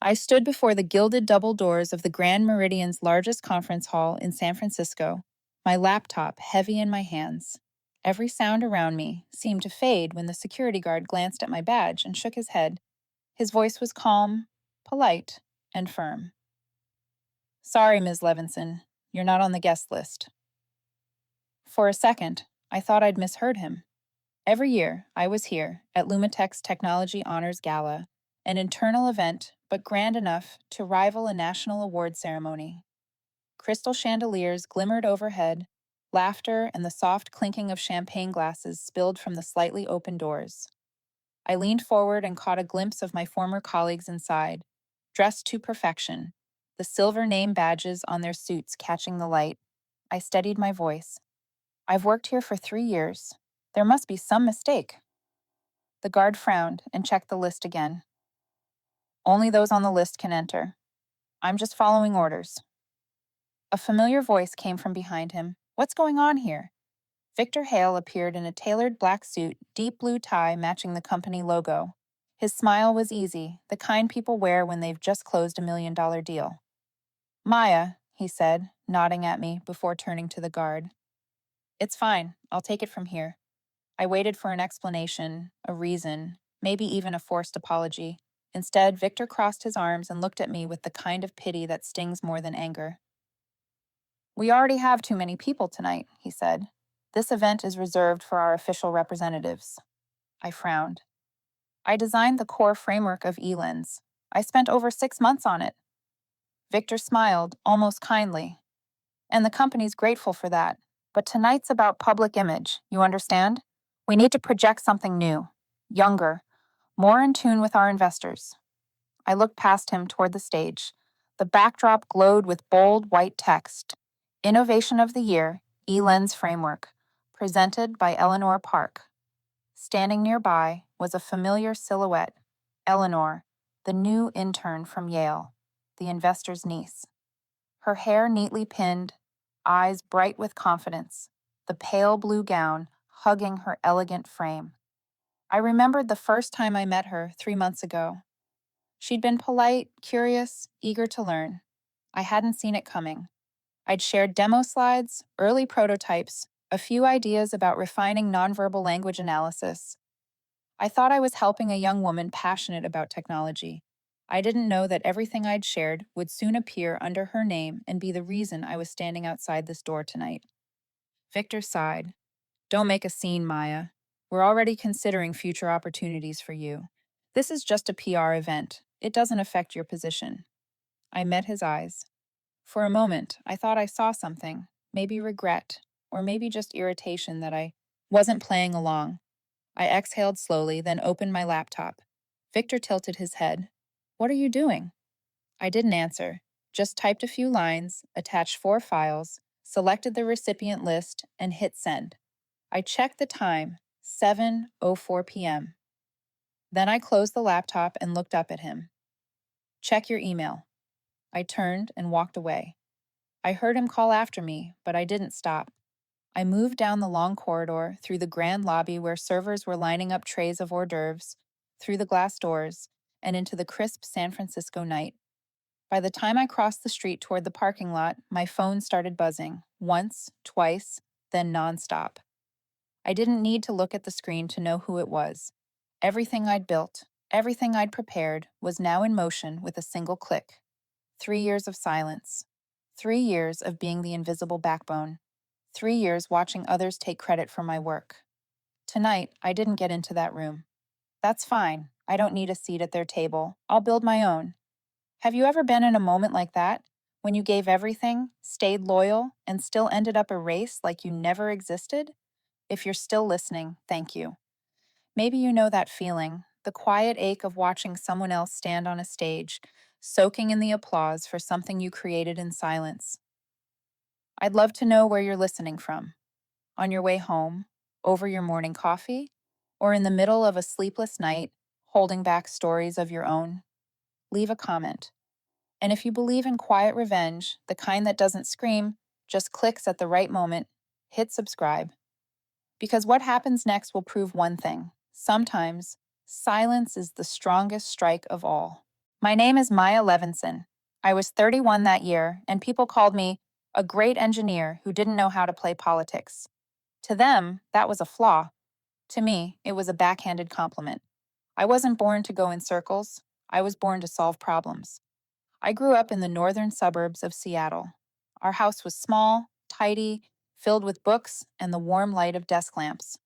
I stood before the gilded double doors of the Grand Meridian's largest conference hall in San Francisco, my laptop heavy in my hands. Every sound around me seemed to fade when the security guard glanced at my badge and shook his head. His voice was calm, polite, and firm. "Sorry, Ms. Levinson, you're not on the guest list." For a second, I thought I'd misheard him. Every year, I was here at Lumitech's Technology Honors Gala, an internal event but grand enough to rival a national award ceremony. Crystal chandeliers glimmered overhead, laughter and the soft clinking of champagne glasses spilled from the slightly open doors. I leaned forward and caught a glimpse of my former colleagues inside, dressed to perfection, the silver name badges on their suits catching the light. I steadied my voice. "I've worked here for 3 years. There must be some mistake." The guard frowned and checked the list again. "Only those on the list can enter. I'm just following orders." A familiar voice came from behind him. "What's going on here?" Victor Hale appeared in a tailored black suit, deep blue tie matching the company logo. His smile was easy, the kind people wear when they've just closed $1 million deal. "Maya," he said, nodding at me before turning to the guard. "It's fine. I'll take it from here." I waited for an explanation, a reason, maybe even a forced apology. Instead, Victor crossed his arms and looked at me with the kind of pity that stings more than anger. "We already have too many people tonight," he said. "This event is reserved for our official representatives." I frowned. "I designed the core framework of eLens. I spent over 6 months on it." Victor smiled, almost kindly. "And the company's grateful for that. But tonight's about public image, you understand? We need to project something new, younger, more in tune with our investors." I looked past him toward the stage. The backdrop glowed with bold white text. "Innovation of the Year, eLens Framework," presented by Eleanor Park. Standing nearby was a familiar silhouette, Eleanor, the new intern from Yale, the investor's niece. Her hair neatly pinned, eyes bright with confidence, the pale blue gown hugging her elegant frame. I remembered the first time I met her 3 months ago. She'd been polite, curious, eager to learn. I hadn't seen it coming. I'd shared demo slides, early prototypes, a few ideas about refining nonverbal language analysis. I thought I was helping a young woman passionate about technology. I didn't know that everything I'd shared would soon appear under her name and be the reason I was standing outside this door tonight. Victor sighed. "Don't make a scene, Maya. We're already considering future opportunities for you. This is just a PR event. It doesn't affect your position." I met his eyes. For a moment, I thought I saw something, maybe regret, or maybe just irritation that I wasn't playing along. I exhaled slowly, then opened my laptop. Victor tilted his head. "What are you doing?" I didn't answer, just typed a few lines, attached 4 files, selected the recipient list, and hit send. I checked the time, 7:04 p.m. Then I closed the laptop and looked up at him. "Check your email." I turned and walked away. I heard him call after me, but I didn't stop. I moved down the long corridor, through the grand lobby where servers were lining up trays of hors d'oeuvres, through the glass doors, and into the crisp San Francisco night. By the time I crossed the street toward the parking lot, my phone started buzzing, once, twice, then nonstop. I didn't need to look at the screen to know who it was. Everything I'd built, everything I'd prepared, was now in motion with a single click. 3 years of silence. 3 years of being the invisible backbone. 3 years watching others take credit for my work. Tonight, I didn't get into that room. That's fine. I don't need a seat at their table. I'll build my own. Have you ever been in a moment like that? When you gave everything, stayed loyal, and still ended up erased like you never existed? If you're still listening, thank you. Maybe you know that feeling, the quiet ache of watching someone else stand on a stage, soaking in the applause for something you created in silence. I'd love to know where you're listening from. On your way home, over your morning coffee, or in the middle of a sleepless night, holding back stories of your own. Leave a comment. And if you believe in quiet revenge, the kind that doesn't scream, just clicks at the right moment, hit subscribe. Because what happens next will prove one thing. Sometimes, silence is the strongest strike of all. My name is Maya Levinson. I was 31 that year, and people called me a great engineer who didn't know how to play politics. To them, that was a flaw. To me, it was a backhanded compliment. I wasn't born to go in circles. I was born to solve problems. I grew up in the northern suburbs of Seattle. Our house was small, tidy, filled with books and the warm light of desk lamps.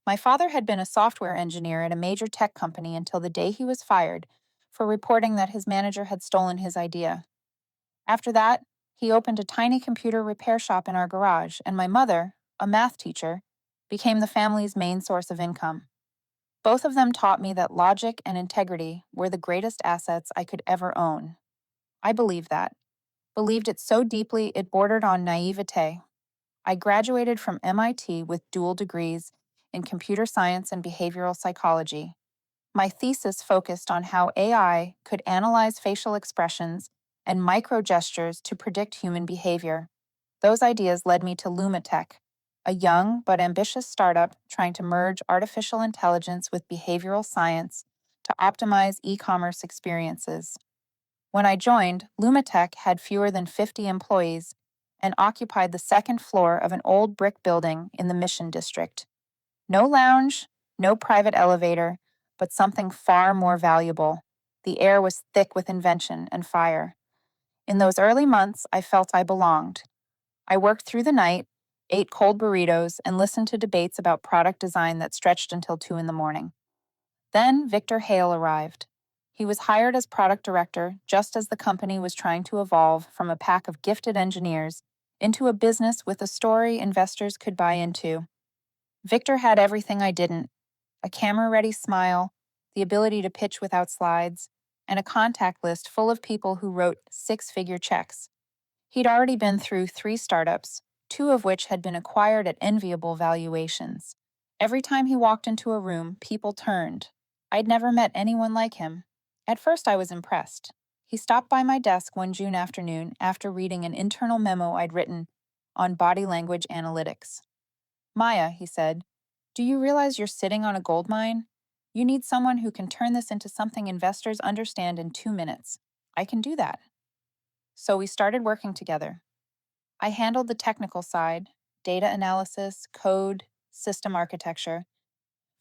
My father had been a software engineer at a major tech company until the day he was fired for reporting that his manager had stolen his idea. After that, he opened a tiny computer repair shop in our garage, and my mother, a math teacher, became the family's main source of income. Both of them taught me that logic and integrity were the greatest assets I could ever own. I believed that, believed it so deeply it bordered on naivete. I graduated from MIT with dual degrees in computer science and behavioral psychology. My thesis focused on how AI could analyze facial expressions and micro gestures to predict human behavior. Those ideas led me to Lumatech, a young but ambitious startup trying to merge artificial intelligence with behavioral science to optimize e commerce experiences. When I joined, Lumatech had fewer than 50 employees and occupied the second floor of an old brick building in the Mission District. No lounge, no private elevator, but something far more valuable. The air was thick with invention and fire. In those early months, I felt I belonged. I worked through the night, ate cold burritos, and listened to debates about product design that stretched until 2 in the morning. Then Victor Hale arrived. He was hired as product director just as the company was trying to evolve from a pack of gifted engineers into a business with a story investors could buy into. Victor had everything I didn't: a camera ready smile, the ability to pitch without slides, and a contact list full of people who wrote 6-figure checks. He'd already been through 3 startups, 2 of which had been acquired at enviable valuations. Every time he walked into a room, people turned. I'd never met anyone like him. At first, I was impressed. He stopped by my desk one June afternoon after reading an internal memo I'd written on body language analytics. Maya, he said, do you realize you're sitting on a gold mine? You need someone who can turn this into something investors understand in 2 minutes. I can do that. So we started working together. I handled the technical side, data analysis, code, system architecture.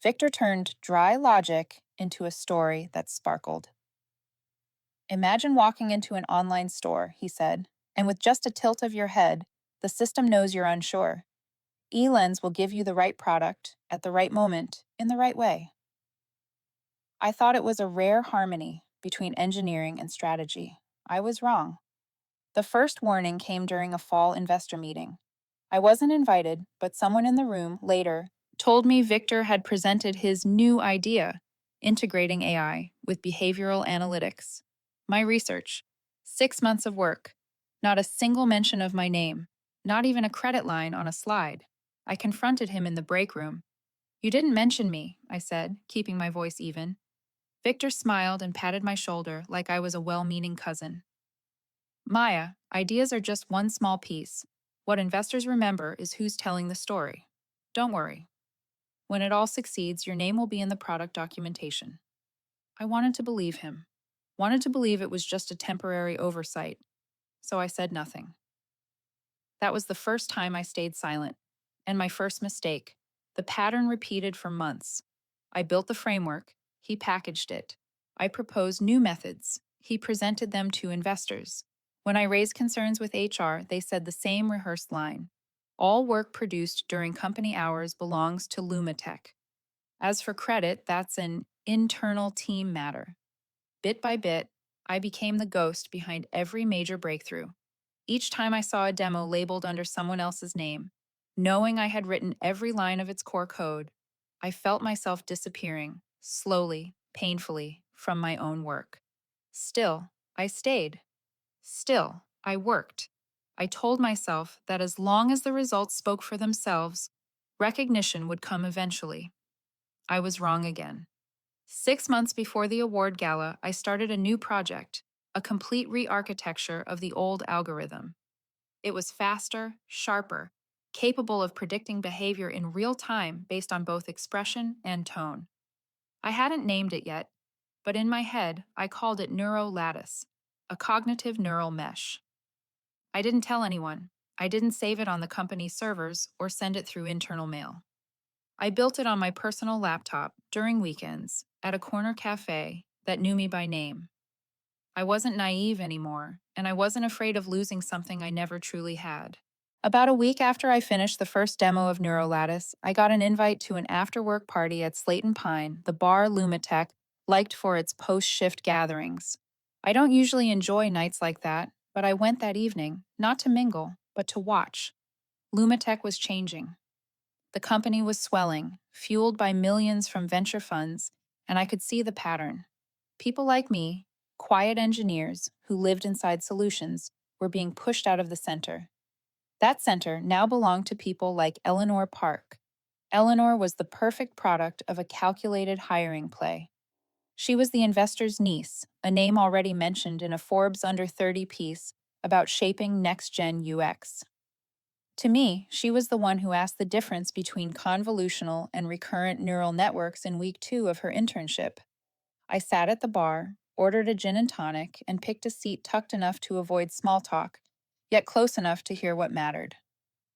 Victor turned dry logic into a story that sparkled. Imagine walking into an online store, he said, and with just a tilt of your head, the system knows you're unsure. eLens will give you the right product at the right moment in the right way. I thought it was a rare harmony between engineering and strategy. I was wrong. The first warning came during a fall investor meeting. I wasn't invited, but someone in the room later told me Victor had presented his new idea, integrating AI with behavioral analytics. My research: 6 months of work, not a single mention of my name, not even a credit line on a slide. I confronted him in the break room. You didn't mention me, I said, keeping my voice even. Victor smiled and patted my shoulder like I was a well meaning cousin. Maya, ideas are just one small piece. What investors remember is who's telling the story. Don't worry. When it all succeeds, your name will be in the product documentation. I wanted to believe him. Wanted to believe it was just a temporary oversight. So I said nothing. That was the first time I stayed silent. And my first mistake. The pattern repeated for months. I built the framework. He packaged it. I proposed new methods. He presented them to investors. When I raised concerns with HR, they said the same rehearsed line. All work produced during company hours belongs to Lumatech. As for credit, that's an internal team matter. Bit by bit, I became the ghost behind every major breakthrough. Each time I saw a demo labeled under someone else's name, knowing I had written every line of its core code, I felt myself disappearing, slowly, painfully, from my own work. Still, I stayed. Still, I worked. I told myself that as long as the results spoke for themselves, recognition would come eventually. I was wrong again. 6 months before the award gala, I started a new project, a complete re-architecture of the old algorithm. It was faster, sharper, capable of predicting behavior in real time based on both expression and tone. I hadn't named it yet. but in my head, I called it neurolattice, a cognitive neural mesh. I didn't tell anyone. I didn't save it on the company's servers or send it through internal mail. I built it on my personal laptop during weekends at a corner cafe that knew me by name. I wasn't naive anymore, and I wasn't afraid of losing something I never truly had. About a week after I finished the first demo of Neurolattice, I got an invite to an after-work party at Slayton Pine, the bar Lumitech liked for its post-shift gatherings. I don't usually enjoy nights like that, but I went that evening, not to mingle, but to watch. Lumitech was changing. The company was swelling, fueled by millions from venture funds, and I could see the pattern. People like me, quiet engineers who lived inside solutions, were being pushed out of the center. That center now belonged to people like Eleanor Park. Eleanor was the perfect product of a calculated hiring play. She was the investor's niece, a name already mentioned in a Forbes Under 30 piece about shaping next-gen UX. To me, she was the one who asked the difference between convolutional and recurrent neural networks in week 2 of her internship. I sat at the bar, ordered a gin and tonic, and picked a seat tucked enough to avoid small talk, yet close enough to hear what mattered.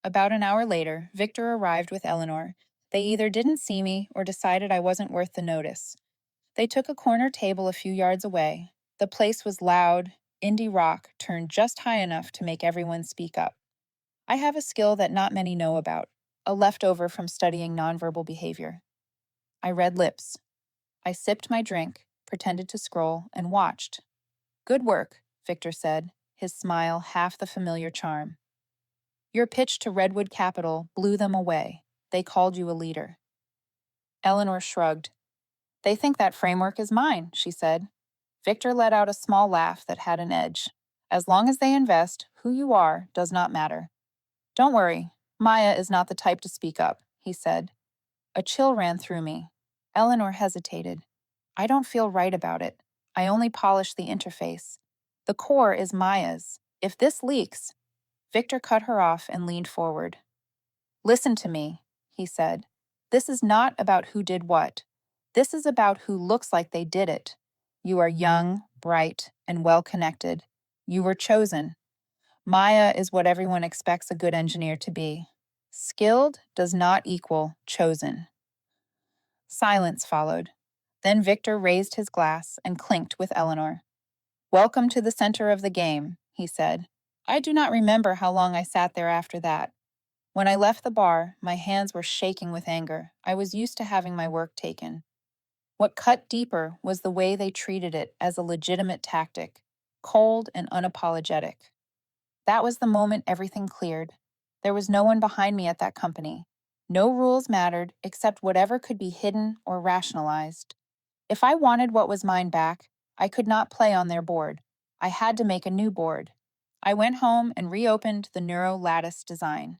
About an hour later, Victor arrived with Eleanor. They either didn't see me or decided I wasn't worth the notice. They took a corner table a few yards away. The place was loud, indie rock turned just high enough to make everyone speak up. I have a skill that not many know about, a leftover from studying nonverbal behavior. I read lips. I sipped my drink, pretended to scroll, and watched. Good work, Victor said, his smile half the familiar charm. Your pitch to Redwood Capital blew them away. They called you a leader. Eleanor shrugged. They think that framework is mine, she said. Victor let out a small laugh that had an edge. As long as they invest, who you are does not matter. Don't worry, Maya is not the type to speak up, he said. A chill ran through me. Eleanor hesitated. I don't feel right about it. I only polished the interface. The core is Maya's. If this leaks, Victor cut her off and leaned forward. Listen to me, he said. This is not about who did what. This is about who looks like they did it. You are young, bright, and well-connected. You were chosen. Maya is what everyone expects a good engineer to be. Skilled does not equal chosen. Silence followed. Then Victor raised his glass and clinked with Eleanor. Welcome to the center of the game, he said. I do not remember how long I sat there after that. When I left the bar, my hands were shaking with anger. I was used to having my work taken. What cut deeper was the way they treated it as a legitimate tactic, cold and unapologetic. That was the moment everything cleared. There was no one behind me at that company. No rules mattered except whatever could be hidden or rationalized. If I wanted what was mine back, I could not play on their board. I had to make a new board. I went home and reopened the Neuro Lattice design.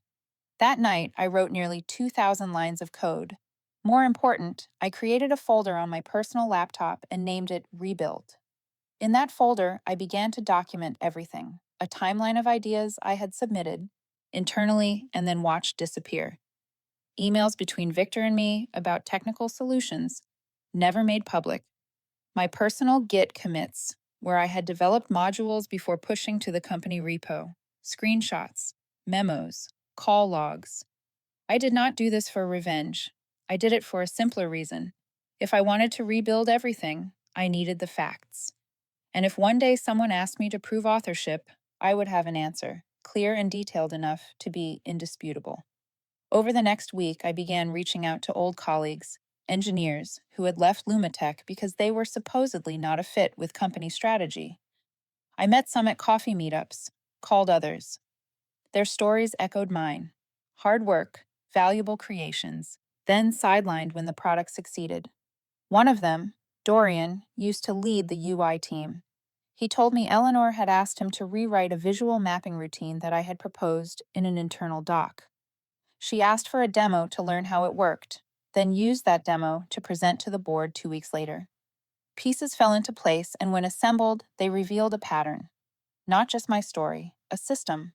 That night, I wrote nearly 2,000 lines of code. More important, I created a folder on my personal laptop and named it Rebuild. In that folder, I began to document everything, a timeline of ideas I had submitted internally and then watched disappear. Emails between Victor and me about technical solutions, never made public. My personal Git commits, where I had developed modules before pushing to the company repo, screenshots, memos, call logs. I did not do this for revenge. I did it for a simpler reason. If I wanted to rebuild everything, I needed the facts. And if one day someone asked me to prove authorship, I would have an answer, clear and detailed enough to be indisputable. Over the next week, I began reaching out to old colleagues, engineers, who had left Lumitech because they were supposedly not a fit with company strategy. I met some at coffee meetups, called others. Their stories echoed mine. Hard work, valuable creations, then sidelined when the product succeeded. One of them, Dorian, used to lead the UI team. He told me Eleanor had asked him to rewrite a visual mapping routine that I had proposed in an internal doc. She asked for a demo to learn how it worked, then used that demo to present to the board 2 weeks later. Pieces fell into place, and when assembled, they revealed a pattern. Not just my story, a system.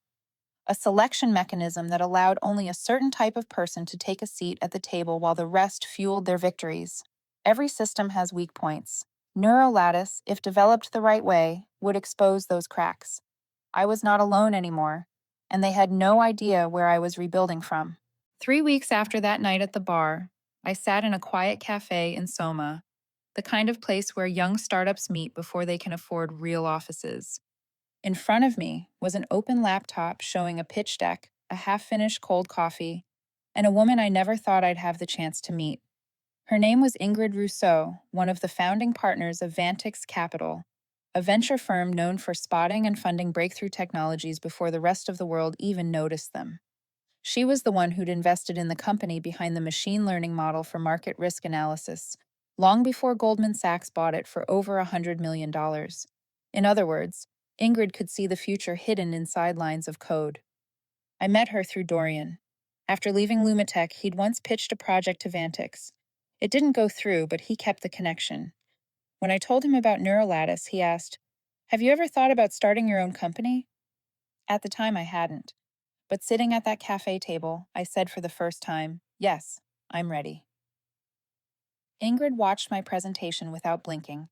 A selection mechanism that allowed only a certain type of person to take a seat at the table while the rest fueled their victories. Every system has weak points. Neurolattice, if developed the right way, would expose those cracks. I was not alone anymore, and they had no idea where I was rebuilding from. 3 weeks after that night at the bar, I sat in a quiet cafe in Soma, the kind of place where young startups meet before they can afford real offices. In front of me was an open laptop showing a pitch deck, a half finished cold coffee, and a woman I never thought I'd have the chance to meet. Her name was Ingrid Rousseau, one of the founding partners of Vantix Capital, a venture firm known for spotting and funding breakthrough technologies before the rest of the world even noticed them. She was the one who'd invested in the company behind the machine learning model for market risk analysis, long before Goldman Sachs bought it for over $100 million. In other words, Ingrid could see the future hidden inside lines of code. I met her through Dorian. After leaving Lumitech, he'd once pitched a project to Vantix. It didn't go through, but he kept the connection. When I told him about Neurolattice, he asked, "Have you ever thought about starting your own company?" At the time, I hadn't. But sitting at that cafe table, I said for the first time, "Yes, I'm ready." Ingrid watched my presentation without blinking.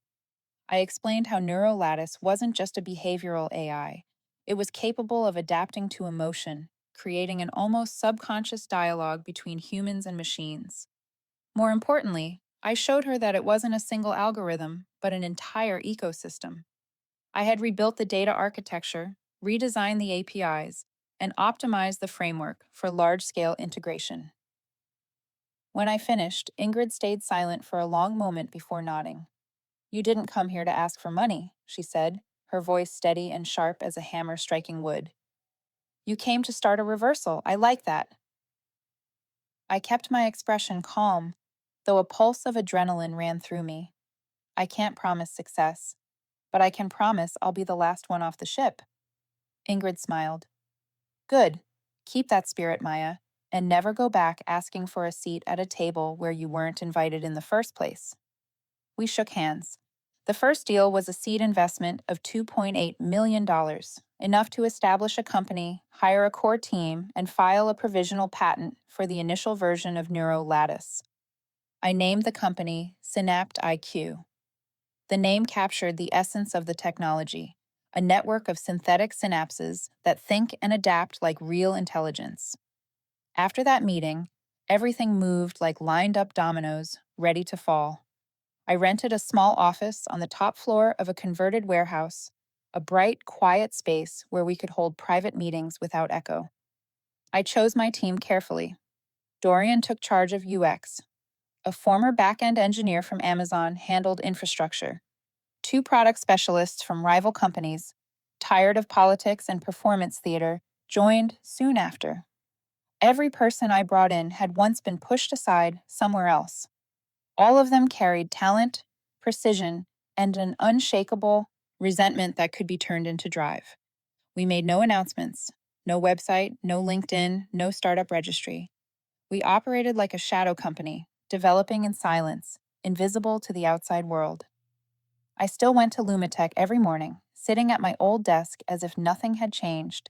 I explained how Neurolattice wasn't just a behavioral AI. It was capable of adapting to emotion, creating an almost subconscious dialogue between humans and machines. More importantly, I showed her that it wasn't a single algorithm, but an entire ecosystem. I had rebuilt the data architecture, redesigned the APIs, and optimized the framework for large-scale integration. When I finished, Ingrid stayed silent for a long moment before nodding. "You didn't come here to ask for money," she said, her voice steady and sharp as a hammer striking wood. "You came to start a reversal. I like that." I kept my expression calm, though a pulse of adrenaline ran through me. I can't promise success, but I can promise I'll be the last one off the ship. Ingrid smiled. "Good. Keep that spirit, Maya, and never go back asking for a seat at a table where you weren't invited in the first place." We shook hands. The first deal was a seed investment of $2.8 million, enough to establish a company, hire a core team, and file a provisional patent for the initial version of Neurolattice. I named the company Synapt IQ. The name captured the essence of the technology, a network of synthetic synapses that think and adapt like real intelligence. After that meeting, everything moved like lined-up dominoes, ready to fall. I rented a small office on the top floor of a converted warehouse, a bright, quiet space where we could hold private meetings without echo. I chose my team carefully. Dorian took charge of UX. A former back-end engineer from Amazon handled infrastructure. Two product specialists from rival companies, tired of politics and performance theater, joined soon after. Every person I brought in had once been pushed aside somewhere else. All of them carried talent, precision, and an unshakable resentment that could be turned into drive. We made no announcements, no website, no LinkedIn, no startup registry. We operated like a shadow company, developing in silence, invisible to the outside world. I still went to Lumitech every morning, sitting at my old desk as if nothing had changed.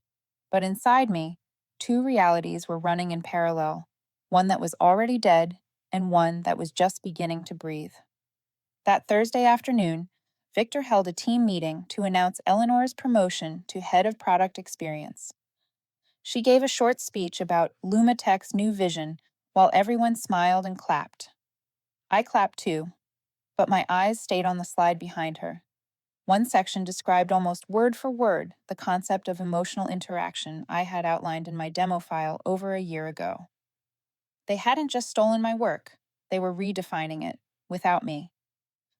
But inside me, two realities were running in parallel, one that was already dead and one that was just beginning to breathe. That Thursday afternoon, Victor held a team meeting to announce Eleanor's promotion to head of product experience. She gave a short speech about Lumitech's new vision while everyone smiled and clapped. I clapped too, but my eyes stayed on the slide behind her. One section described almost word for word the concept of emotional interaction I had outlined in my demo file over a year ago. They hadn't just stolen my work, they were redefining it, without me.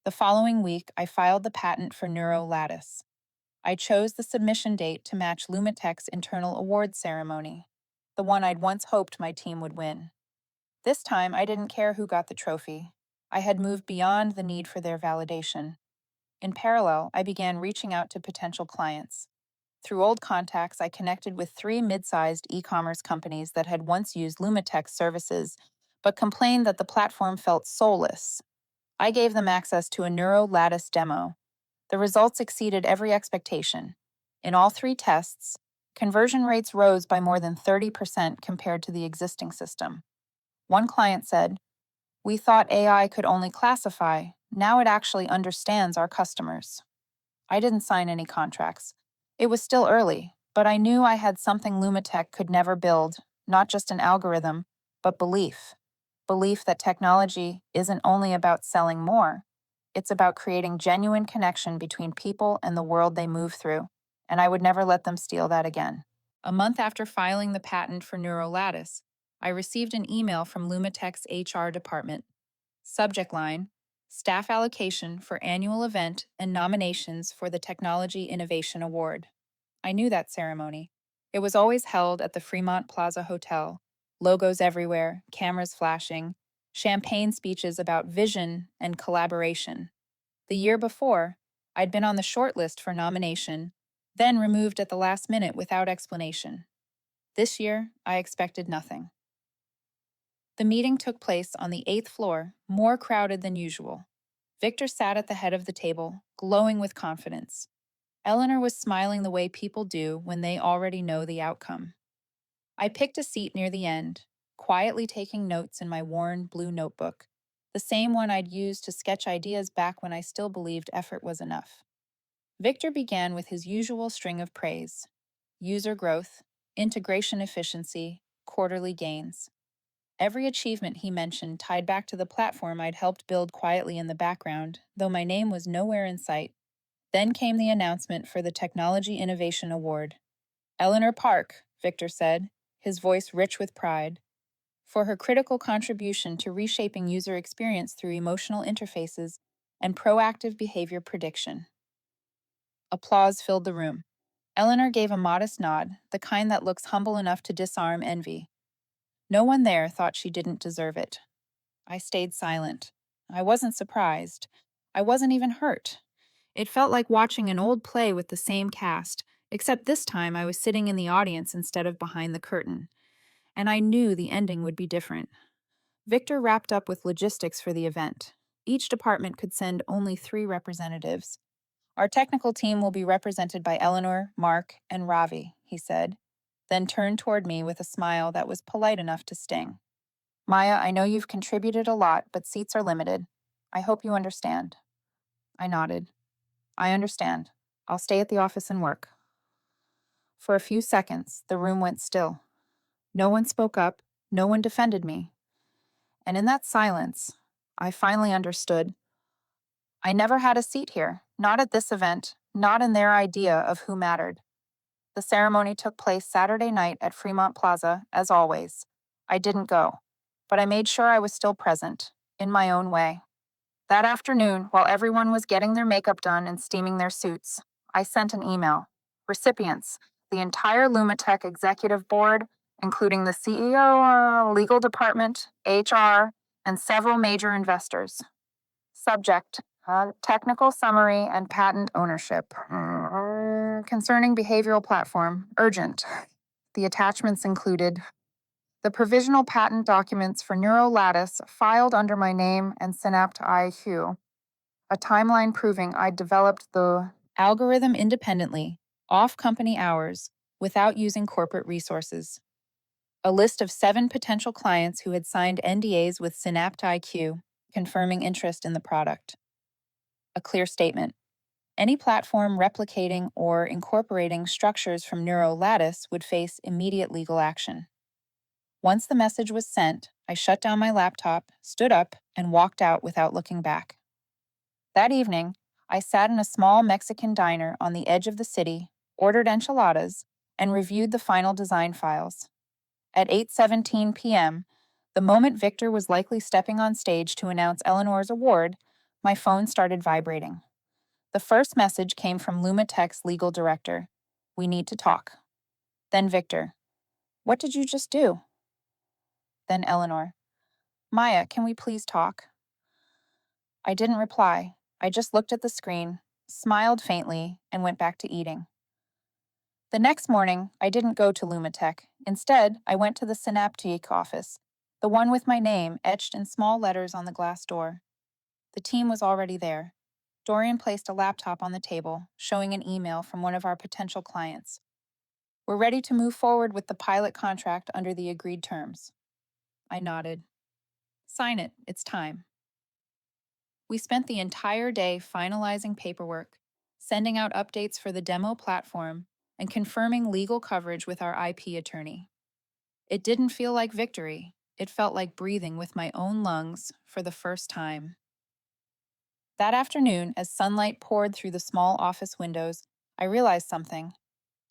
The following week, I filed the patent for Neurolattice. I chose the submission date to match Lumitech's internal awards ceremony, the one I'd once hoped my team would win. This time, I didn't care who got the trophy. I had moved beyond the need for their validation. In parallel, I began reaching out to potential clients. Through old contacts, I connected with 3 mid-sized e-commerce companies that had once used Lumitech's services, but complained that the platform felt soulless. I gave them access to a Neurolattice demo. The results exceeded every expectation. In all 3 tests, conversion rates rose by more than 30% compared to the existing system. One client said, "We thought AI could only classify, Now it actually understands our customers. I didn't sign any contracts. It was still early, but I knew I had something Lumitech could never build, not just an algorithm, but belief. Belief that technology isn't only about selling more, it's about creating genuine connection between people and the world they move through, and I would never let them steal that again. A month after filing the patent for Neurolattice, I received an email from Lumitech's HR department. Subject line: Staff allocation for annual event and nominations for the Technology Innovation Award. I knew that ceremony. It was always held at the Fremont Plaza Hotel. Logos everywhere, cameras flashing, champagne speeches about vision and collaboration. The year before, I'd been on the short list for nomination, then removed at the last minute without explanation. This year, I expected nothing. The meeting took place on the 8th floor, more crowded than usual. Victor sat at the head of the table, glowing with confidence. Eleanor was smiling the way people do when they already know the outcome. I picked a seat near the end, quietly taking notes in my worn blue notebook, the same one I'd used to sketch ideas back when I still believed effort was enough. Victor began with his usual string of praise: user growth, integration efficiency, quarterly gains. Every achievement he mentioned tied back to the platform I'd helped build quietly in the background, though my name was nowhere in sight. Then came the announcement for the Technology Innovation Award. Eleanor Park, Victor said, his voice rich with pride, for her critical contribution to reshaping user experience through emotional interfaces and proactive behavior prediction. Applause filled the room. Eleanor gave a modest nod, the kind that looks humble enough to disarm envy. No one there thought she didn't deserve it. I stayed silent. I wasn't surprised. I wasn't even hurt. It felt like watching an old play with the same cast, except this time I was sitting in the audience instead of behind the curtain. And I knew the ending would be different. Victor wrapped up with logistics for the event. Each department could send only 3 representatives. Our technical team will be represented by Eleanor, Mark, and Ravi, he said, then turned toward me with a smile that was polite enough to sting. Maya, I know you've contributed a lot, but seats are limited. I hope you understand. I nodded. I understand. I'll stay at the office and work. For a few seconds, the room went still. No one spoke up, no one defended me. And in that silence, I finally understood. I never had a seat here, not at this event, not in their idea of who mattered. The ceremony took place Saturday night at Fremont Plaza, as always. I didn't go, but I made sure I was still present, in my own way. That afternoon, while everyone was getting their makeup done and steaming their suits, I sent an email. Recipients: the entire Lumitech executive board, including the CEO, legal department, HR, and several major investors. Subject: technical summary and patent ownership. Concerning behavioral platform, urgent. The attachments included the provisional patent documents for Neurolattice filed under my name and Synapt IQ, a timeline proving I'd developed the algorithm independently, off company hours, without using corporate resources. A list of 7 potential clients who had signed NDAs with Synapt IQ, confirming interest in the product. A clear statement: any platform replicating or incorporating structures from Neurolattice would face immediate legal action. Once the message was sent, I shut down my laptop, stood up, and walked out without looking back. That evening, I sat in a small Mexican diner on the edge of the city, ordered enchiladas, and reviewed the final design files. At 8:17 p.m., the moment Victor was likely stepping on stage to announce Eleanor's award, my phone started vibrating. The first message came from Lumitech's legal director. We need to talk. Then Victor. What did you just do? Then Eleanor. Maya, can we please talk? I didn't reply. I just looked at the screen, smiled faintly, and went back to eating. The next morning, I didn't go to Lumitech. Instead, I went to the Synaptic office, the one with my name etched in small letters on the glass door. The team was already there. Dorian placed a laptop on the table, showing an email from one of our potential clients. We're ready to move forward with the pilot contract under the agreed terms. I nodded. Sign it, it's time. We spent the entire day finalizing paperwork, sending out updates for the demo platform, and confirming legal coverage with our IP attorney. It didn't feel like victory. It felt like breathing with my own lungs for the first time. That afternoon, as sunlight poured through the small office windows, I realized something.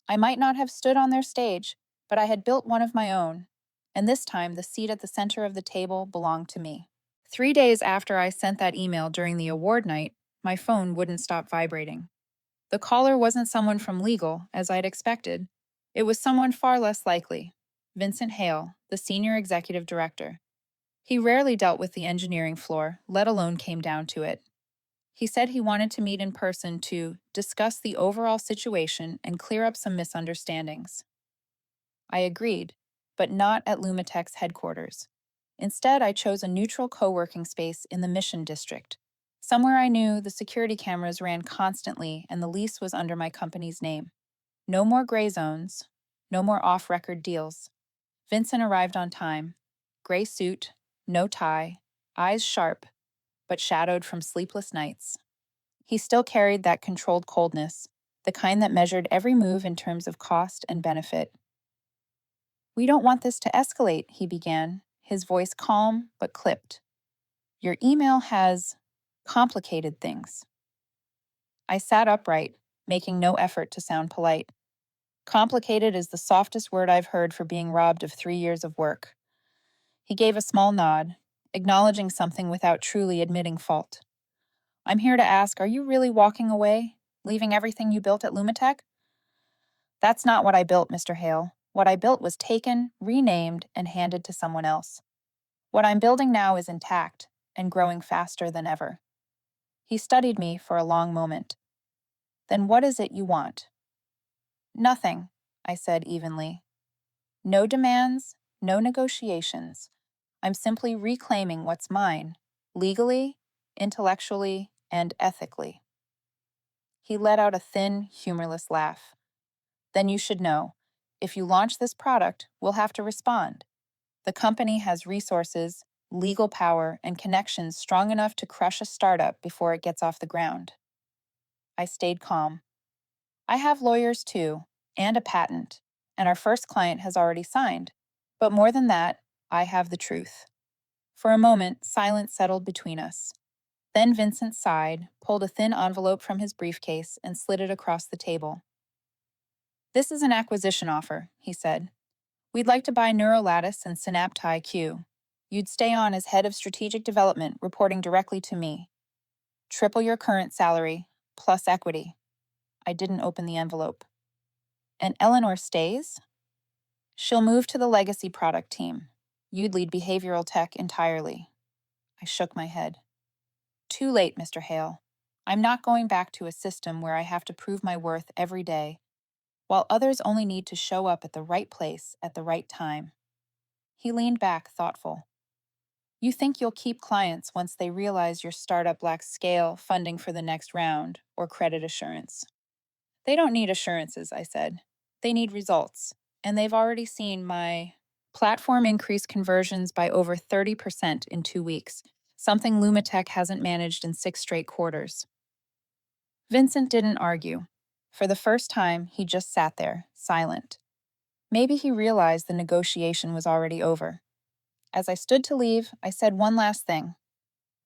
I might not have stood on their stage, but I had built one of my own, and this time the seat at the center of the table belonged to me. 3 days after I sent that email during the award night, my phone wouldn't stop vibrating. The caller wasn't someone from legal, as I'd expected. It was someone far less likely, Vincent Hale, the senior executive director. He rarely dealt with the engineering floor, let alone came down to it. He said he wanted to meet in person to discuss the overall situation and clear up some misunderstandings. I agreed, but not at Lumitech's headquarters. Instead, I chose a neutral co-working space in the Mission District, somewhere I knew the security cameras ran constantly and the lease was under my company's name. No more gray zones, no more off-record deals. Vincent arrived on time. Gray suit, no tie, eyes sharp, but shadowed from sleepless nights. He still carried that controlled coldness, the kind that measured every move in terms of cost and benefit. "We don't want this to escalate," he began, his voice calm but clipped. "Your email has complicated things." I sat upright, making no effort to sound polite. Complicated is the softest word I've heard for being robbed of 3 years of work. He gave a small nod, acknowledging something without truly admitting fault. "I'm here to ask, are you really walking away, leaving everything you built at Lumitech?" "That's not what I built, Mr. Hale. What I built was taken, renamed, and handed to someone else. What I'm building now is intact and growing faster than ever." He studied me for a long moment. "Then what is it you want?" "Nothing," I said evenly. "No demands, no negotiations. I'm simply reclaiming what's mine, legally, intellectually, and ethically." He let out a thin, humorless laugh. "Then you should know. If you launch this product, we'll have to respond. The company has resources, legal power, and connections strong enough to crush a startup before it gets off the ground." I stayed calm. "I have lawyers too, and a patent, and our first client has already signed. But more than that, I have the truth." For a moment, silence settled between us. Then Vincent sighed, pulled a thin envelope from his briefcase, and slid it across the table. "This is an acquisition offer," he said. "We'd like to buy Neurolattice and Synapt IQ. You'd stay on as head of strategic development, reporting directly to me. Triple your current salary, plus equity." I didn't open the envelope. "And Eleanor stays?" "She'll move to the legacy product team. You'd lead behavioral tech entirely." I shook my head. "Too late, Mr. Hale. I'm not going back to a system where I have to prove my worth every day, while others only need to show up at the right place at the right time." He leaned back, thoughtful. "You think you'll keep clients once they realize your startup lacks scale, funding for the next round, or credit assurance?" "They don't need assurances," I said. "They need results. And they've already seen my platform increase conversions by over 30% in 2 weeks, something Lumitech hasn't managed in 6 straight quarters." Vincent didn't argue. For the first time, he just sat there, silent. Maybe he realized the negotiation was already over. As I stood to leave, I said one last thing.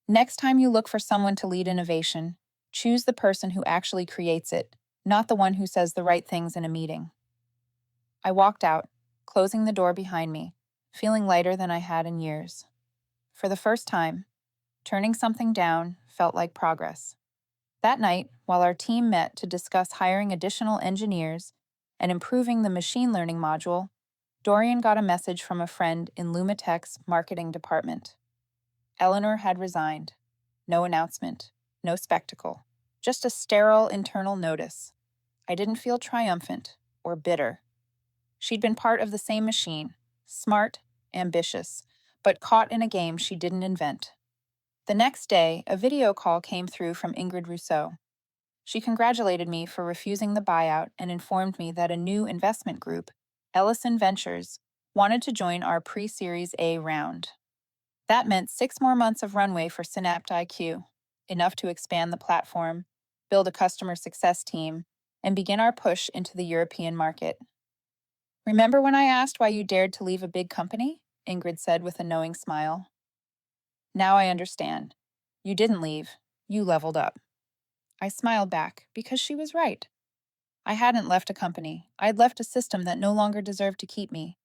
"Next time you look for someone to lead innovation, choose the person who actually creates it, not the one who says the right things in a meeting." I walked out, closing the door behind me, feeling lighter than I had in years. For the first time, turning something down felt like progress. That night, while our team met to discuss hiring additional engineers and improving the machine learning module, Dorian got a message from a friend in Lumitech's marketing department. Eleanor had resigned. No announcement, no spectacle, just a sterile internal notice. I didn't feel triumphant or bitter. She'd been part of the same machine, smart, ambitious, but caught in a game she didn't invent. The next day, a video call came through from Ingrid Rousseau. She congratulated me for refusing the buyout and informed me that a new investment group, Ellison Ventures, wanted to join our pre-Series A round. That meant 6 more months of runway for Synapt IQ. enough to expand the platform, build a customer success team, and begin our push into the European market. Remember when I asked why you dared to leave a big company? Ingrid said with a knowing smile. Now I understand. You didn't leave, you leveled up. I smiled back because she was right. I hadn't left a company, I'd left a system that no longer deserved to keep me.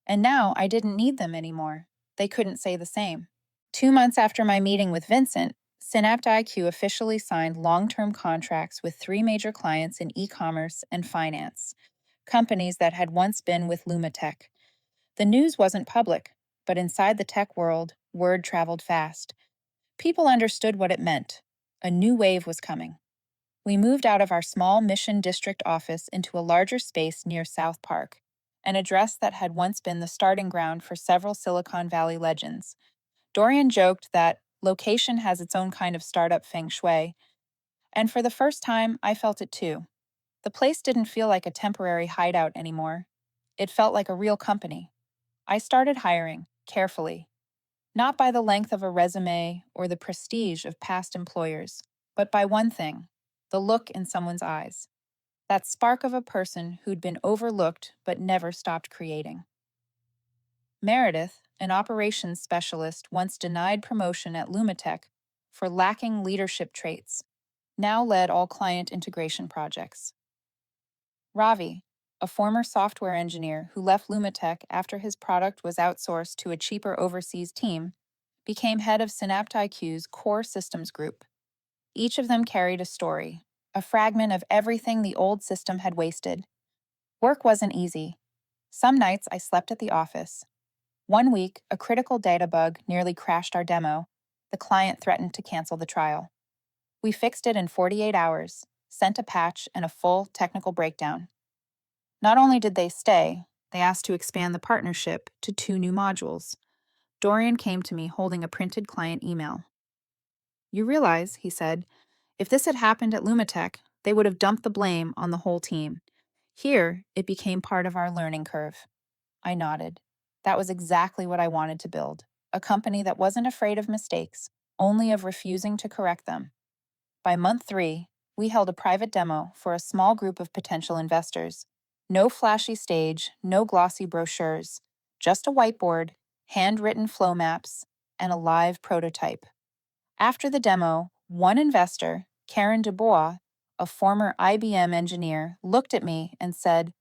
And now I didn't need them anymore. They couldn't say the same. 2 months after my meeting with Vincent, Synapt IQ officially signed long-term contracts with 3 major clients in e-commerce and finance, companies that had once been with Lumatech. The news wasn't public, but inside the tech world, word traveled fast. People understood what it meant. A new wave was coming. We moved out of our small Mission District office into a larger space near South Park, an address that had once been the starting ground for several Silicon Valley legends. Dorian joked that location has its own kind of startup feng shui, and for the first time, I felt it too. The place didn't feel like a temporary hideout anymore. It felt like a real company. I started hiring, carefully, not by the length of a resume or the prestige of past employers, but by one thing: the look in someone's eyes. That spark of a person who'd been overlooked but never stopped creating. Meredith, an operations specialist once denied promotion at Lumatech for lacking leadership traits, now led all client integration projects. Ravi, a former software engineer who left Lumatech after his product was outsourced to a cheaper overseas team, became head of Synapt IQ's core systems group. Each of them carried a story, a fragment of everything the old system had wasted. Work wasn't easy. Some nights I slept at the office. One week, a critical data bug nearly crashed our demo. The client threatened to cancel the trial. We fixed it in 48 hours, sent a patch and a full technical breakdown. Not only did they stay, they asked to expand the partnership to 2 new modules. Dorian came to me holding a printed client email. You realize, he said, if this had happened at Lumatech, they would have dumped the blame on the whole team. Here, it became part of our learning curve. I nodded. That was exactly what I wanted to build. A company that wasn't afraid of mistakes, only of refusing to correct them. By month 3, we held a private demo for a small group of potential investors. No flashy stage, no glossy brochures, just a whiteboard, handwritten flow maps, and a live prototype. After the demo, one investor, Karen Dubois, a former IBM engineer, looked at me and said,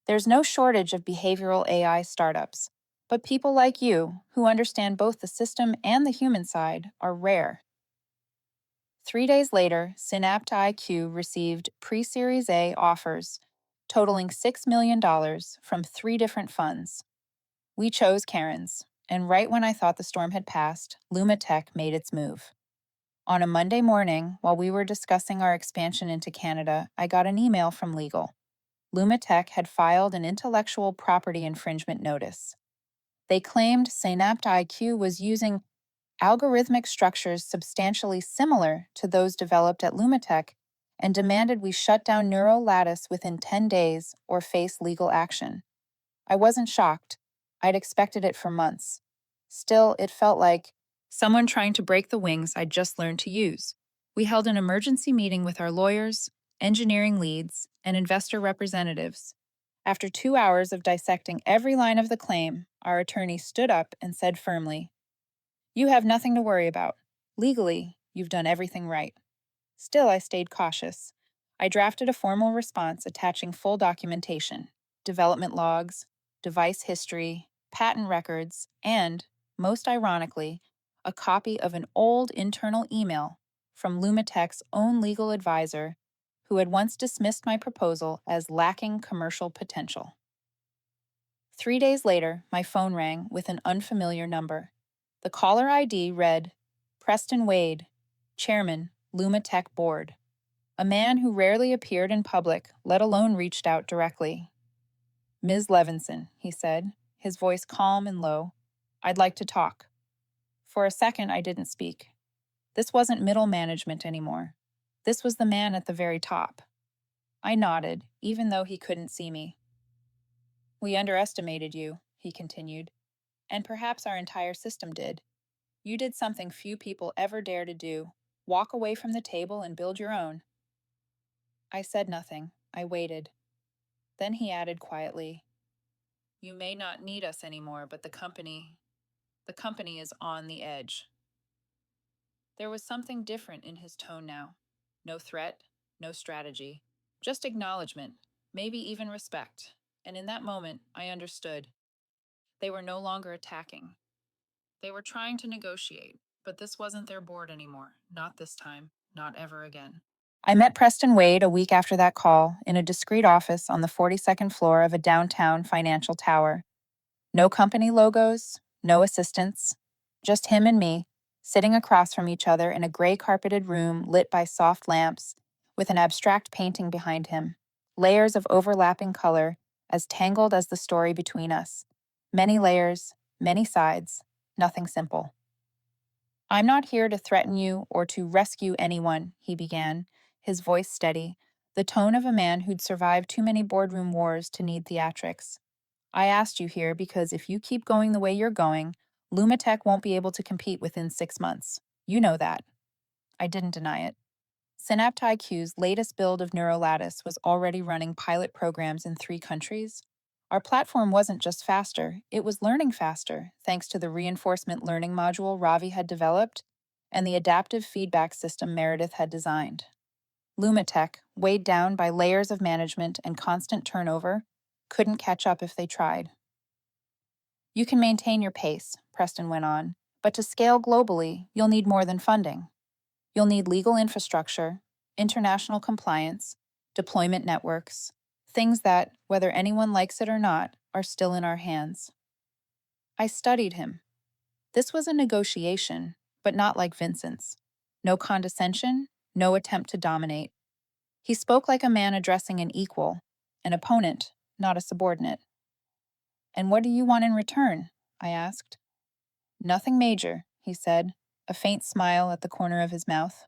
"There's no shortage of behavioral AI startups, but people like you, who understand both the system and the human side, are rare." 3 days later, Synapt IQ received pre-Series A offers totaling $6 million from 3 different funds. We chose Karen's, and right when I thought the storm had passed, Lumatech made its move. On a Monday morning, while we were discussing our expansion into Canada, I got an email from legal. Lumatech had filed an intellectual property infringement notice. They claimed Synapt IQ was using algorithmic structures substantially similar to those developed at Lumatech and demanded we shut down Neural Lattice within 10 days or face legal action. I wasn't shocked. I'd expected it for months. Still, it felt like someone trying to break the wings I'd just learned to use. We held an emergency meeting with our lawyers, engineering leads, and investor representatives. After 2 hours of dissecting every line of the claim, our attorney stood up and said firmly, "You have nothing to worry about. Legally, you've done everything right." Still, I stayed cautious. I drafted a formal response attaching full documentation, development logs, device history, patent records, and, most ironically, a copy of an old internal email from Lumatech's own legal advisor, who had once dismissed my proposal as lacking commercial potential. 3 days later, my phone rang with an unfamiliar number. The caller ID read, Preston Wade, Chairman, Lumatech Board. A man who rarely appeared in public, let alone reached out directly. "Ms. Levinson," he said, his voice calm and low. "I'd like to talk." For a second, I didn't speak. This wasn't middle management anymore. This was the man at the very top. I nodded, even though he couldn't see me. "We underestimated you," he continued, "and perhaps our entire system did. You did something few people ever dare to do. Walk away from the table and build your own. I said nothing. I waited. Then he added quietly, "You may not need us anymore, but the company is on the edge." There was something different in his tone now. No threat, no strategy, just acknowledgement, maybe even respect. And in that moment, I understood. They were no longer attacking. They were trying to negotiate, but this wasn't their board anymore. Not this time, not ever again. I met Preston Wade a week after that call in a discreet office on the 42nd floor of a downtown financial tower. No company logos, no assistants, just him and me, sitting across from each other in a gray carpeted room lit by soft lamps, with an abstract painting behind him, layers of overlapping color, as tangled as the story between us. Many layers, many sides, nothing simple. "I'm not here to threaten you or to rescue anyone," he began, his voice steady, the tone of a man who'd survived too many boardroom wars to need theatrics. "I asked you here because if you keep going the way you're going, Lumatech won't be able to compete within 6 months. You know that." I didn't deny it. SynaptIQ's latest build of Neurolattice was already running pilot programs in 3 countries. Our platform wasn't just faster, it was learning faster, thanks to the reinforcement learning module Ravi had developed and the adaptive feedback system Meredith had designed. Lumatech, weighed down by layers of management and constant turnover, couldn't catch up if they tried. "You can maintain your pace," Preston went on, "but to scale globally, you'll need more than funding. You'll need legal infrastructure, international compliance, deployment networks, things that, whether anyone likes it or not, are still in our hands." I studied him. This was a negotiation, but not like Vincent's. No condescension, no attempt to dominate. He spoke like a man addressing an equal, an opponent, not a subordinate. "And what do you want in return?" I asked. "Nothing major," he said, a faint smile at the corner of his mouth.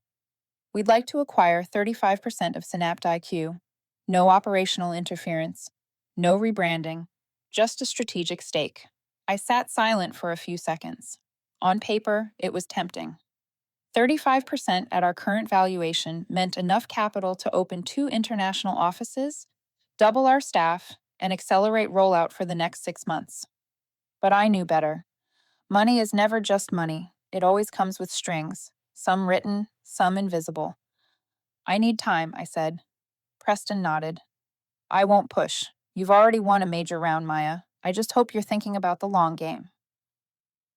"We'd like to acquire 35% of SynaptIQ. No operational interference, no rebranding, just a strategic stake." I sat silent for a few seconds. On paper, it was tempting. 35% at our current valuation meant enough capital to open 2 international offices, double our staff, and accelerate rollout for the next 6 months. But I knew better. Money is never just money. It always comes with strings, some written, some invisible. "I need time," I said. Preston nodded. "I won't push. You've already won a major round, Maya. I just hope you're thinking about the long game."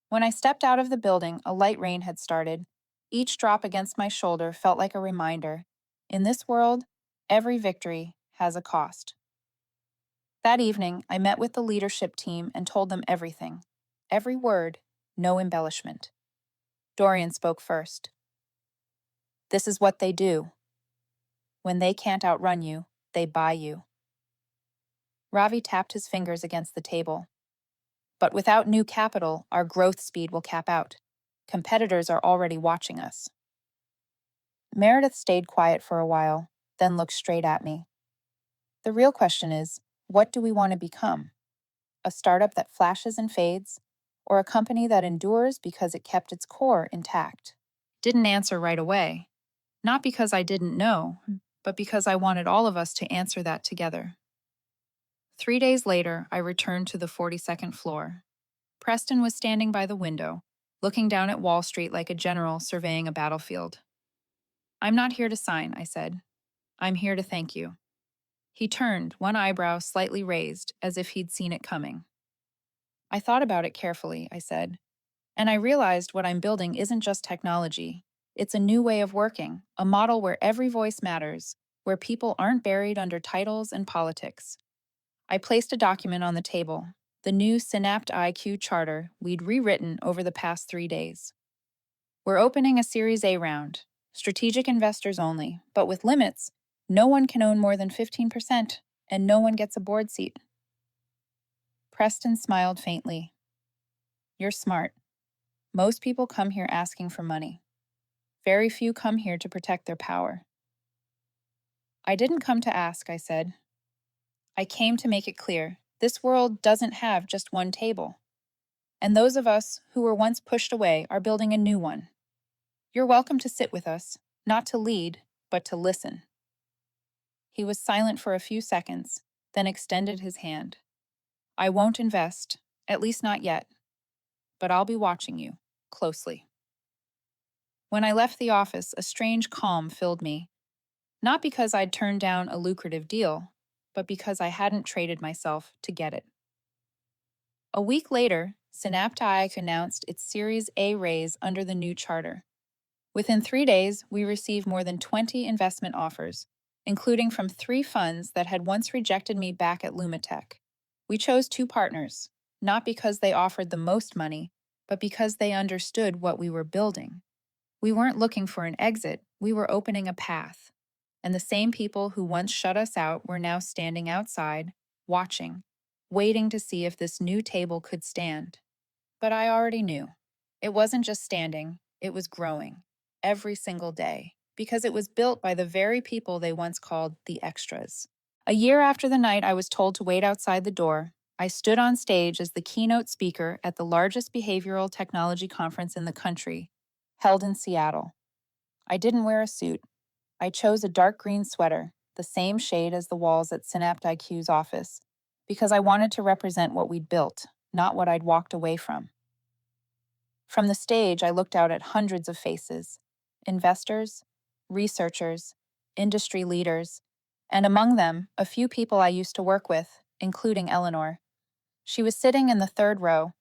When I stepped out of the building, a light rain had started. Each drop against my shoulder felt like a reminder. In this world, every victory has a cost. That evening, I met with the leadership team and told them everything. Every word, no embellishment. Dorian spoke first. "This is what they do. When they can't outrun you, they buy you." Ravi tapped his fingers against the table. "But without new capital, our growth speed will cap out. Competitors are already watching us." Meredith stayed quiet for a while, then looked straight at me. "The real question is, what do we want to become? A startup that flashes and fades, or a company that endures because it kept its core intact?" Didn't answer right away. Not because I didn't know, but because I wanted all of us to answer that together. 3 days later, I returned to the 42nd floor. Preston was standing by the window, looking down at Wall Street like a general surveying a battlefield. "I'm not here to sign," I said. "I'm here to thank you." He turned, one eyebrow slightly raised, as if he'd seen it coming. "I thought about it carefully," I said, "and I realized what I'm building isn't just technology. It's a new way of working, a model where every voice matters, where people aren't buried under titles and politics." I placed a document on the table, the new SynaptIQ charter we'd rewritten over the past 3 days. "We're opening a Series A round, strategic investors only, but with limits. No one can own more than 15%, and no one gets a board seat." Preston smiled faintly. "You're smart. Most people come here asking for money. Very few come here to protect their power." "I didn't come to ask," I said. "I came to make it clear. This world doesn't have just one table. And those of us who were once pushed away are building a new one." You're welcome to sit with us, not to lead, but to listen. He was silent for a few seconds, then extended his hand. I won't invest, at least not yet, but I'll be watching you, closely. When I left the office, a strange calm filled me, not because I'd turned down a lucrative deal, but because I hadn't traded myself to get it. A week later, Synaptai announced its Series A raise under the new charter. Within 3 days, we received more than 20 investment offers, including from 3 funds that had once rejected me back at Lumitech. We chose 2 partners, not because they offered the most money, but because they understood what we were building. We weren't looking for an exit, we were opening a path. And the same people who once shut us out were now standing outside, watching, waiting to see if this new table could stand. But I already knew. It wasn't just standing, it was growing. Every single day. Because it was built by the very people they once called the extras. A year after the night I was told to wait outside the door, I stood on stage as the keynote speaker at the largest behavioral technology conference in the country, held in Seattle. I didn't wear a suit. I chose a dark green sweater, the same shade as the walls at Synapt IQ's office, because I wanted to represent what we'd built, not what I'd walked away from. From the stage, I looked out at hundreds of faces: investors, researchers, industry leaders, and among them, a few people I used to work with, including Eleanor. She was sitting in the third row.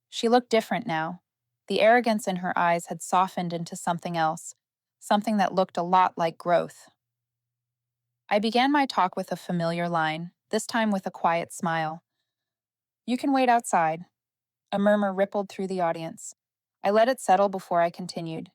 She looked different now. The arrogance in her eyes had softened into something else, something that looked a lot like growth. I began my talk with a familiar line, this time with a quiet smile. "You can wait outside." A murmur rippled through the audience. I let it settle before I continued.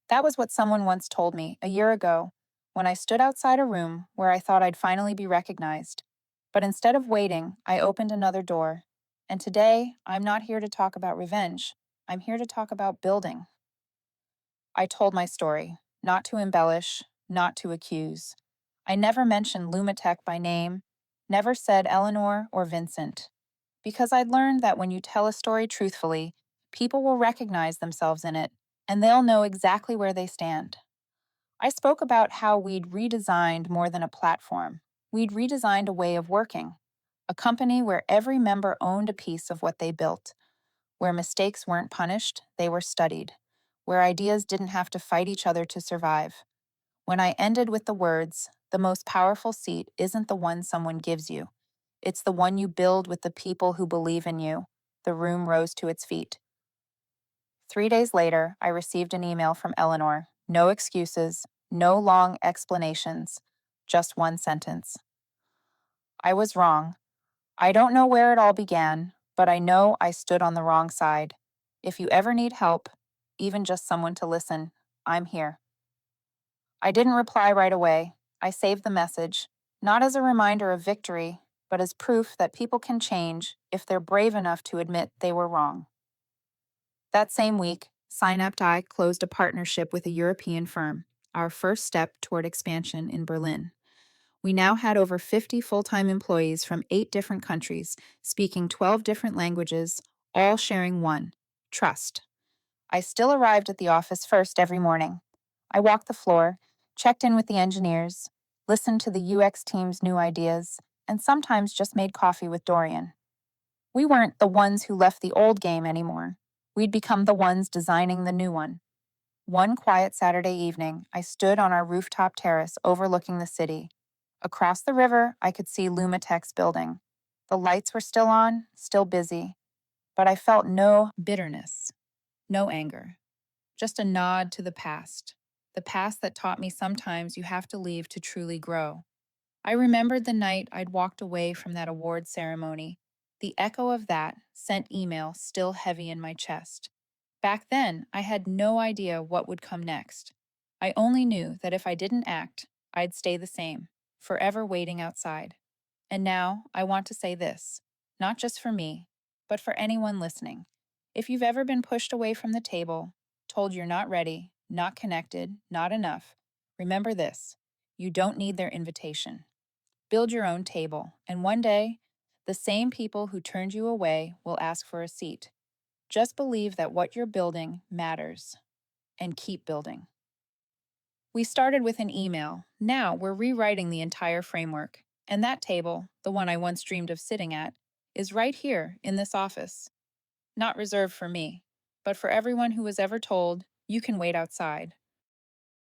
That was what someone once told me, a year ago, when I stood outside a room where I thought I'd finally be recognized. But instead of waiting, I opened another door. And today, I'm not here to talk about revenge. I'm here to talk about building. I told my story, not to embellish, not to accuse. I never mentioned Lumitech by name, never said Eleanor or Vincent, because I'd learned that when you tell a story truthfully, people will recognize themselves in it, and they'll know exactly where they stand. I spoke about how we'd redesigned more than a platform. We'd redesigned a way of working, a company where every member owned a piece of what they built, where mistakes weren't punished, they were studied, where ideas didn't have to fight each other to survive. When I ended with the words, "The most powerful seat isn't the one someone gives you, it's the one you build with the people who believe in you," the room rose to its feet. 3 days later, I received an email from Eleanor. No excuses, no long explanations, just one sentence. "I was wrong. I don't know where it all began, but I know I stood on the wrong side. If you ever need help, even just someone to listen, I'm here." I didn't reply right away. I saved the message, not as a reminder of victory, but as proof that people can change if they're brave enough to admit they were wrong. That same week, Synaptai closed a partnership with a European firm, our first step toward expansion in Berlin. We now had over 50 full-time employees from 8 different countries, speaking 12 different languages, all sharing one: trust. I still arrived at the office first every morning. I walked the floor, checked in with the engineers, listened to the UX team's new ideas, and sometimes just made coffee with Dorian. We weren't the ones who left the old game anymore. We'd become the ones designing the new one. One quiet Saturday evening, I stood on our rooftop terrace overlooking the city. Across the river, I could see Lumitech's building. The lights were still on, still busy, but I felt no bitterness, no anger, just a nod to the past that taught me sometimes you have to leave to truly grow. I remembered the night I'd walked away from that award ceremony. The echo of that sent email still heavy in my chest. Back then, I had no idea what would come next. I only knew that if I didn't act, I'd stay the same, forever waiting outside. And now, I want to say this, not just for me, but for anyone listening. If you've ever been pushed away from the table, told you're not ready, not connected, not enough, remember this: you don't need their invitation. Build your own table, and one day, the same people who turned you away will ask for a seat. Just believe that what you're building matters. and keep building. We started with an email. Now we're rewriting the entire framework. And that table, the one I once dreamed of sitting at, is right here in this office. Not reserved for me, but for everyone who was ever told, you can wait outside.